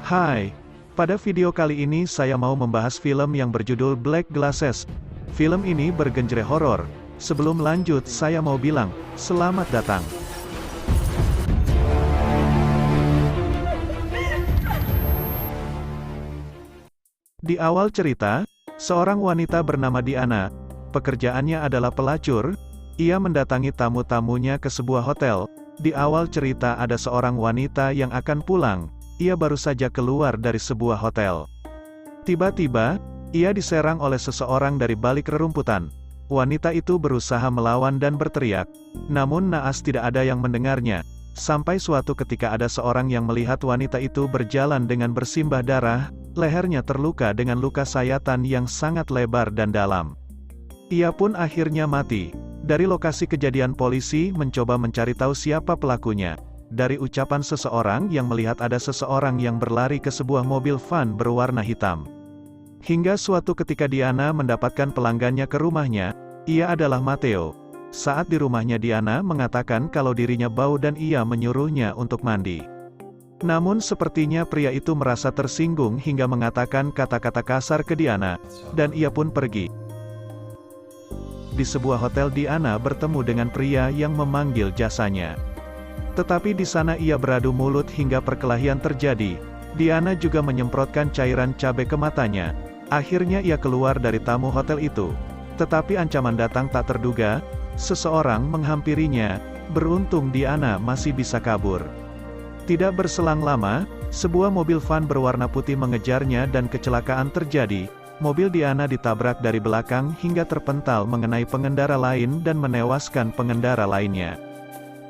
Hai, pada video kali ini saya mau membahas film yang berjudul Black Glasses. Film ini bergenre horor. Sebelum lanjut saya mau bilang, selamat datang. Di awal cerita, seorang wanita bernama Diana, pekerjaannya adalah pelacur. Ia mendatangi tamu-tamunya ke sebuah hotel. Di awal cerita ada seorang wanita yang akan pulang. Ia baru saja keluar dari sebuah hotel. Tiba-tiba, ia diserang oleh seseorang dari balik rerumputan. Wanita itu berusaha melawan dan berteriak. Namun naas tidak ada yang mendengarnya. Sampai suatu ketika ada seorang yang melihat wanita itu berjalan dengan bersimbah darah, lehernya terluka dengan luka sayatan yang sangat lebar dan dalam. Ia pun akhirnya mati. Dari lokasi kejadian polisi mencoba mencari tahu siapa pelakunya. Dari ucapan seseorang yang melihat ada seseorang yang berlari ke sebuah mobil van berwarna hitam. Hingga suatu ketika Diana mendapatkan pelanggannya ke rumahnya, ia adalah Matteo. Saat di rumahnya Diana mengatakan kalau dirinya bau dan ia menyuruhnya untuk mandi. Namun sepertinya pria itu merasa tersinggung hingga mengatakan kata-kata kasar ke Diana, dan ia pun pergi. Di sebuah hotel Diana bertemu dengan pria yang memanggil jasanya. Tetapi di sana ia beradu mulut hingga perkelahian terjadi. Diana juga menyemprotkan cairan cabai ke matanya. Akhirnya ia keluar dari tamu hotel itu. Tetapi ancaman datang tak terduga, seseorang menghampirinya. Beruntung Diana masih bisa kabur. Tidak berselang lama, sebuah mobil van berwarna putih mengejarnya dan kecelakaan terjadi. Mobil Diana ditabrak dari belakang hingga terpental mengenai pengendara lain dan menewaskan pengendara lainnya.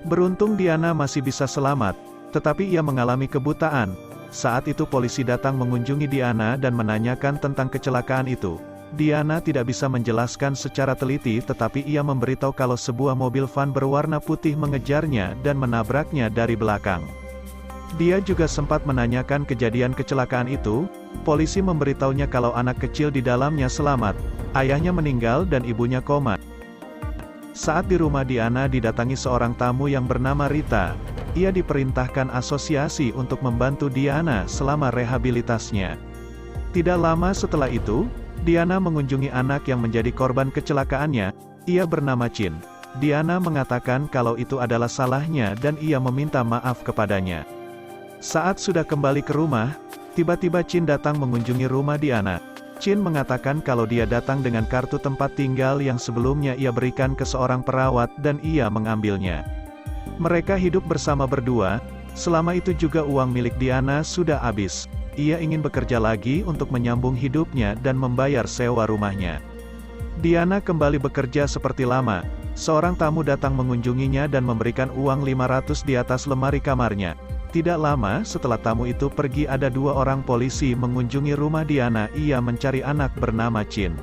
Beruntung Diana masih bisa selamat, tetapi ia mengalami kebutaan. Saat itu polisi datang mengunjungi Diana dan menanyakan tentang kecelakaan itu. Diana tidak bisa menjelaskan secara teliti tetapi ia memberitahu kalau sebuah mobil van berwarna putih mengejarnya dan menabraknya dari belakang. Dia juga sempat menanyakan kejadian kecelakaan itu. Polisi memberitahunya kalau anak kecil di dalamnya selamat, ayahnya meninggal dan ibunya koma. Saat di rumah Diana didatangi seorang tamu yang bernama Rita. Ia diperintahkan asosiasi untuk membantu Diana selama rehabilitasnya. Tidak lama setelah itu, Diana mengunjungi anak yang menjadi korban kecelakaannya. Ia bernama Chin. Diana mengatakan kalau itu adalah salahnya dan ia meminta maaf kepadanya. Saat sudah kembali ke rumah, tiba-tiba Chin datang mengunjungi rumah Diana. Chin mengatakan kalau dia datang dengan kartu tempat tinggal yang sebelumnya ia berikan ke seorang perawat dan ia mengambilnya. Mereka hidup bersama berdua. Selama itu juga uang milik Diana sudah habis. Ia ingin bekerja lagi untuk menyambung hidupnya dan membayar sewa rumahnya. Diana kembali bekerja seperti lama. Seorang tamu datang mengunjunginya dan memberikan uang 500 di atas lemari kamarnya. Tidak lama setelah tamu itu pergi ada dua orang polisi mengunjungi rumah Diana. Ia mencari anak bernama Chin.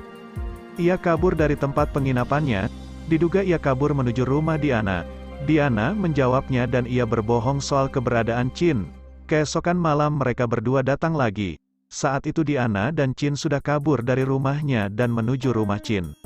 Ia kabur dari tempat penginapannya. Diduga ia kabur menuju rumah Diana. Diana menjawabnya dan ia berbohong soal keberadaan Chin. Keesokan malam mereka berdua datang lagi. Saat itu Diana dan Chin sudah kabur dari rumahnya dan menuju rumah Chin.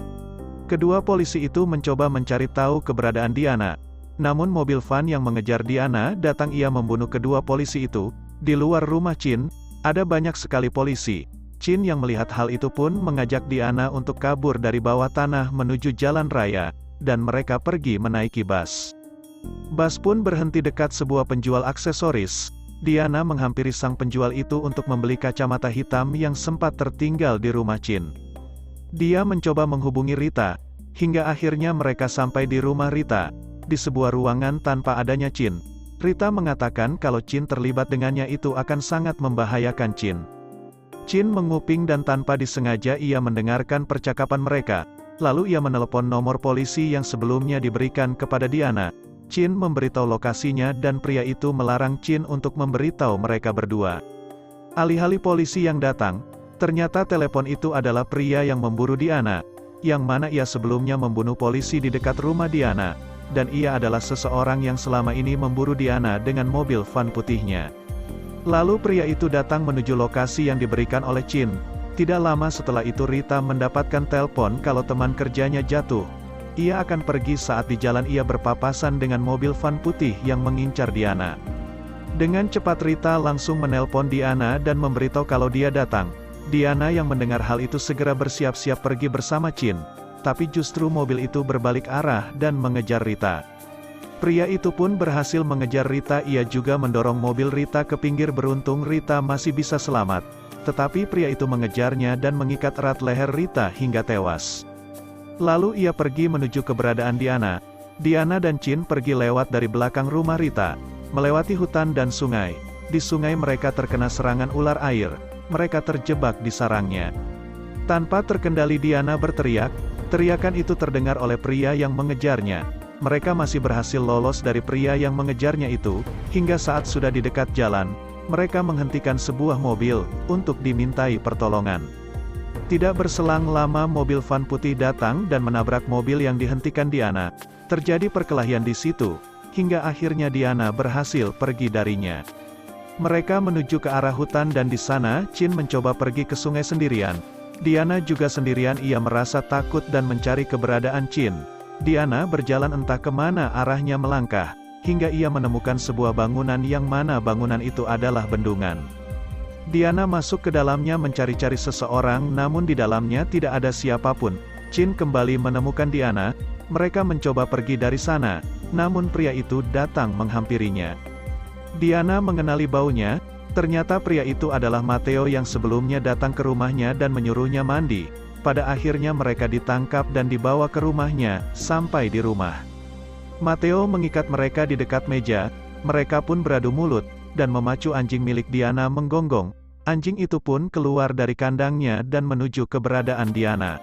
Kedua polisi itu mencoba mencari tahu keberadaan Diana. Namun mobil van yang mengejar Diana datang ia membunuh kedua polisi itu. Di luar rumah Chin, ada banyak sekali polisi. Chin yang melihat hal itu pun mengajak Diana untuk kabur dari bawah tanah menuju jalan raya, dan mereka pergi menaiki bus. Bus pun berhenti dekat sebuah penjual aksesoris. Diana menghampiri sang penjual itu untuk membeli kacamata hitam yang sempat tertinggal di rumah Chin. Dia mencoba menghubungi Rita, hingga akhirnya mereka sampai di rumah Rita. Di sebuah ruangan tanpa adanya Chin. Rita mengatakan kalau Chin terlibat dengannya itu akan sangat membahayakan Chin. Chin menguping dan tanpa disengaja ia mendengarkan percakapan mereka. Lalu ia menelepon nomor polisi yang sebelumnya diberikan kepada Diana. Chin memberitahu lokasinya dan pria itu melarang Chin untuk memberitahu mereka berdua. Alih-alih polisi yang datang, ternyata telepon itu adalah pria yang memburu Diana, yang mana ia sebelumnya membunuh polisi di dekat rumah Diana. Dan ia adalah seseorang yang selama ini memburu Diana dengan mobil van putihnya. Lalu pria itu datang menuju lokasi yang diberikan oleh Chin. Tidak lama setelah itu Rita mendapatkan telepon kalau teman kerjanya jatuh. Ia akan pergi saat di jalan ia berpapasan dengan mobil van putih yang mengincar Diana. Dengan cepat Rita langsung menelpon Diana dan memberitahu kalau dia datang. Diana yang mendengar hal itu segera bersiap-siap pergi bersama Chin. Tapi justru mobil itu berbalik arah dan mengejar Rita. Pria itu pun berhasil mengejar Rita, ia juga mendorong mobil Rita ke pinggir, beruntung Rita masih bisa selamat. Tetapi pria itu mengejarnya dan mengikat erat leher Rita hingga tewas. Lalu ia pergi menuju keberadaan Diana. Diana dan Chin pergi lewat dari belakang rumah Rita, melewati hutan dan sungai. Di sungai mereka terkena serangan ular air, mereka terjebak di sarangnya. Tanpa terkendali Diana berteriak, teriakan itu terdengar oleh pria yang mengejarnya. Mereka masih berhasil lolos dari pria yang mengejarnya itu, hingga saat sudah di dekat jalan, mereka menghentikan sebuah mobil, untuk dimintai pertolongan. Tidak berselang lama mobil van putih datang dan menabrak mobil yang dihentikan Diana. Terjadi perkelahian di situ, hingga akhirnya Diana berhasil pergi darinya. Mereka menuju ke arah hutan dan di sana, Chin mencoba pergi ke sungai sendirian. Diana juga sendirian, ia merasa takut dan mencari keberadaan Chin. Diana berjalan entah kemana arahnya melangkah, hingga ia menemukan sebuah bangunan yang mana bangunan itu adalah bendungan. Diana masuk ke dalamnya mencari-cari seseorang, namun di dalamnya tidak ada siapapun. Chin kembali menemukan Diana, mereka mencoba pergi dari sana, namun pria itu datang menghampirinya. Diana mengenali baunya, ternyata pria itu adalah Matteo yang sebelumnya datang ke rumahnya dan menyuruhnya mandi. Pada akhirnya mereka ditangkap dan dibawa ke rumahnya, sampai di rumah. Matteo mengikat mereka di dekat meja, mereka pun beradu mulut, dan memacu anjing milik Diana menggonggong. Anjing itu pun keluar dari kandangnya dan menuju keberadaan Diana.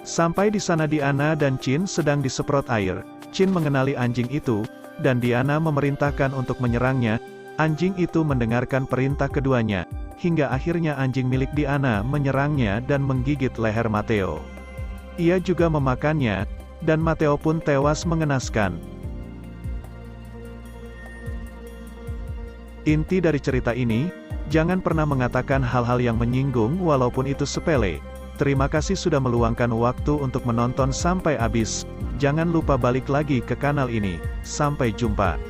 Sampai di sana Diana dan Chin sedang disemprot air. Chin mengenali anjing itu, dan Diana memerintahkan untuk menyerangnya. Anjing itu mendengarkan perintah keduanya, hingga akhirnya anjing milik Diana menyerangnya dan menggigit leher Matteo. Ia juga memakannya, dan Matteo pun tewas mengenaskan. Inti dari cerita ini, jangan pernah mengatakan hal-hal yang menyinggung walaupun itu sepele. Terima kasih sudah meluangkan waktu untuk menonton sampai habis. Jangan lupa balik lagi ke kanal ini. Sampai jumpa.